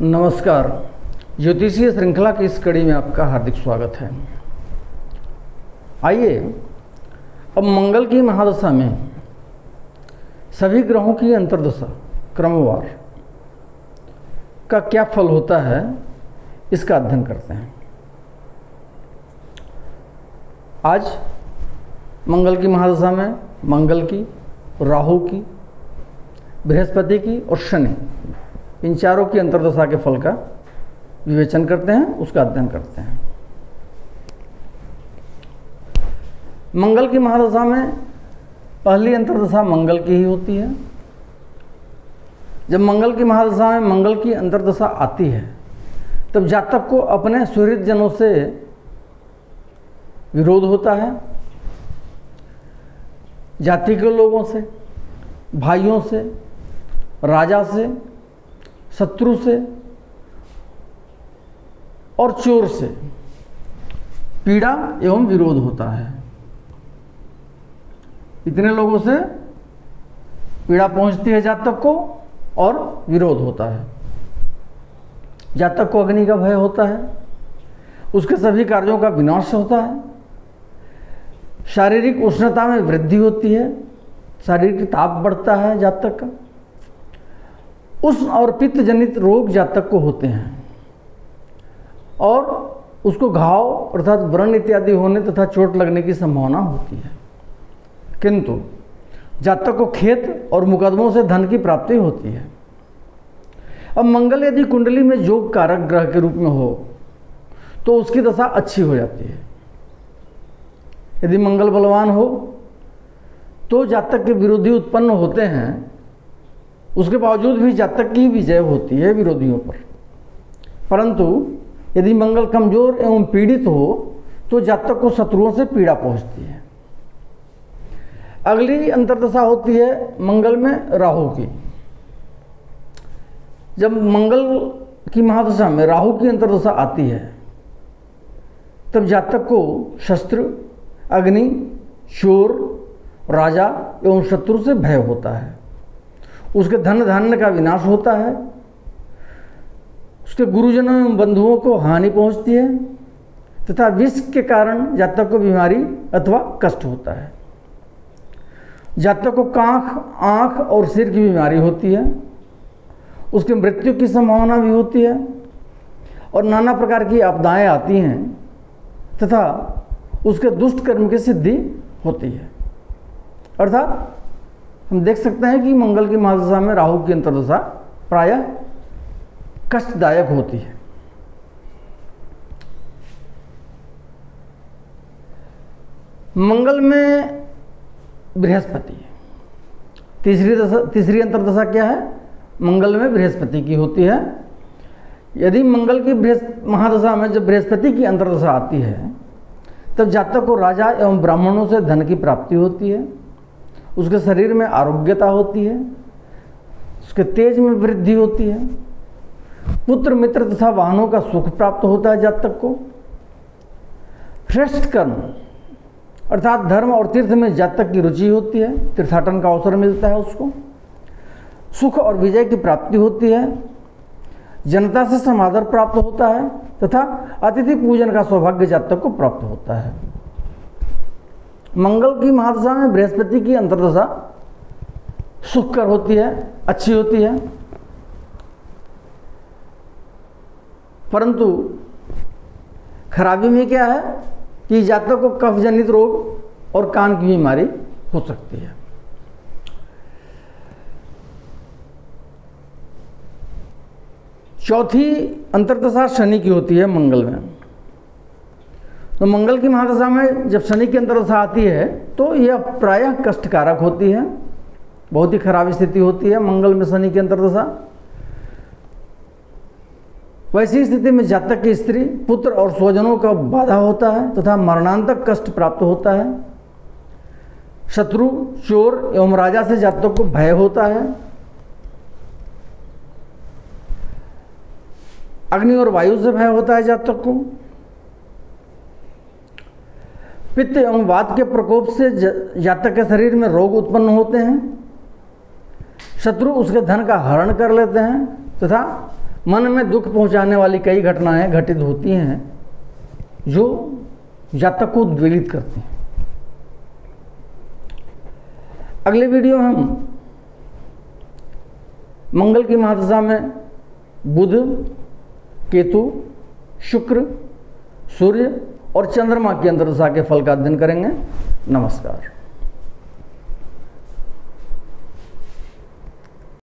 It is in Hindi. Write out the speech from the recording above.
नमस्कार। ज्योतिषीय श्रृंखला की इस कड़ी में आपका हार्दिक स्वागत है। आइए अब मंगल की महादशा में सभी ग्रहों की अंतर्दशा क्रमवार का क्या फल होता है इसका अध्ययन करते हैं। आज मंगल की महादशा में मंगल की, राहु की, बृहस्पति की और शनि, इन चारों की अंतर्दशा के फल का विवेचन करते हैं, उसका अध्ययन करते हैं। मंगल की महादशा में पहली अंतर्दशा मंगल की ही होती है। जब मंगल की महादशा में मंगल की अंतर्दशा आती है तब जातक को अपने सुहृद जनों से विरोध होता है, जाति के लोगों से, भाइयों से, राजा से, शत्रु से और चोर से पीड़ा एवं विरोध होता है। इतने लोगों से पीड़ा पहुंचती है जातक को और विरोध होता है। जातक को अग्नि का भय होता है, उसके सभी कार्यों का विनाश होता है, शारीरिक उष्णता में वृद्धि होती है, शारीरिक ताप बढ़ता है जातक का, उष्ण और पित्त जनित रोग जातक को होते हैं और उसको घाव अर्थात व्रण इत्यादि होने तथा चोट लगने की संभावना होती है। किंतु जातक को खेत और मुकदमों से धन की प्राप्ति होती है। अब मंगल यदि कुंडली में योग कारक ग्रह के रूप में हो तो उसकी दशा अच्छी हो जाती है। यदि मंगल बलवान हो तो जातक के विरोधी उत्पन्न होते हैं, उसके बावजूद भी जातक की विजय होती है विरोधियों पर। परंतु यदि मंगल कमजोर एवं पीड़ित हो तो जातक को शत्रुओं से पीड़ा पहुंचती है। अगली अंतर्दशा होती है मंगल में राहु की। जब मंगल की महादशा में राहु की अंतर्दशा आती है तब जातक को शस्त्र, अग्नि, चोर, राजा एवं शत्रु से भय होता है। उसके धन धान्य का विनाश होता है, उसके गुरुजनों एवं बंधुओं को हानि पहुंचती है तथा विष के कारण जातक को बीमारी अथवा कष्ट होता है। जातक को कांख, आंख और सिर की बीमारी होती है, उसकी मृत्यु की संभावना भी होती है और नाना प्रकार की आपदाएं आती हैं तथा उसके दुष्ट कर्म की सिद्धि होती है। अर्थात हम देख सकते हैं कि मंगल की महादशा में राहु की अंतर्दशा प्रायः कष्टदायक होती है। मंगल में बृहस्पति, तीसरी अंतर्दशा क्या है? मंगल में बृहस्पति की होती है। यदि मंगल की महादशा में जब बृहस्पति की अंतर्दशा आती है तब जातक को राजा एवं ब्राह्मणों से धन की प्राप्ति होती है, उसके शरीर में आरोग्यता होती है, उसके तेज में वृद्धि होती है, पुत्र मित्र तथा वाहनों का सुख प्राप्त होता है जातक को। श्रेष्ठ कर्म अर्थात धर्म और तीर्थ में जातक की रुचि होती है, तीर्थाटन का अवसर मिलता है उसको, सुख और विजय की प्राप्ति होती है, जनता से समादर प्राप्त होता है तथा अतिथि पूजन का सौभाग्य जातक को प्राप्त होता है। मंगल की महादशा में बृहस्पति की अंतर्दशा सुखकर होती है, अच्छी होती है, परंतु खराबी में क्या है कि जातक को कफ जनित रोग और कान की बीमारी हो सकती है। चौथी अंतर्दशा शनि की होती है मंगल में। तो मंगल की महादशा में जब शनि की अंतर्दशा आती है तो यह प्रायः कष्टकारक होती है, बहुत ही खराब स्थिति होती है मंगल में शनि की अंतर्दशा। वैसी स्थिति में जातक की स्त्री, पुत्र और स्वजनों का बाधा होता है तथा मरणांतक कष्ट प्राप्त होता है। शत्रु, चोर एवं राजा से जातक को भय होता है। अग्नि और वायु से भय होता है जातक को। पित्त एवं वात के प्रकोप से जातक के शरीर में रोग उत्पन्न होते हैं। शत्रु उसके धन का हरण कर लेते हैं तथा मन में दुख पहुंचाने वाली कई घटनाएं घटित होती हैं जो जातक को उद्वेलित करती हैं। अगले वीडियो में हम मंगल की महादशा में बुध, केतु, शुक्र, सूर्य और चंद्रमा की अंतर्दशा के फल का अध्ययन करेंगे। नमस्कार।